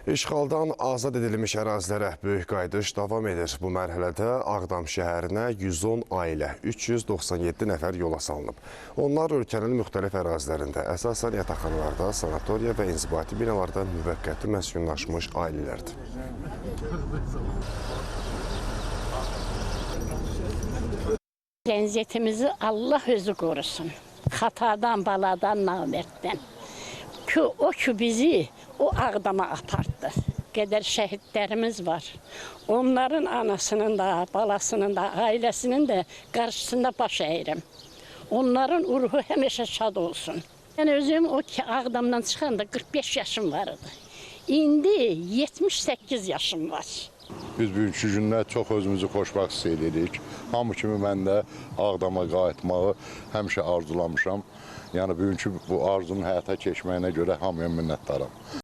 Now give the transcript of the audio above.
İşğaldan azad edilmiş ərazilərə böyük qayıdış davam edir. Bu mərhələdə Ağdam şəhərinə 110 ailə, 397 nəfər yola salınıb. Onlar ölkənin müxtəlif ərazilərində, əsasən yataqxanalarda, sanatoriya və inzibati binalarda müvəqqəti məskunlaşmış ailələrdir. Cəmiyyətimizi Allah özü qorusun. Xatadan, baladan, namərtdən. O ki bizi o Ağdama apardı. Qədər şəhidlərimiz var. Onların anasının da, balasının da, ailəsinin də qarşısında baş əyirəm. Onların ruhu həmişə şad olsun. Mən özüm o ki Ağdamdan çıxanda 45 yaşım var idi. İndi 78 yaşım var. Biz bugünkü gündə çox özümüzü xoşbəxt hiss edirik. Hamı kimi mən də Ağdama qayıtmağı həmişə arzulamışam. Yəni bugünkü bu arzunun həyata keçməyinə görə hamıya minnətdaram.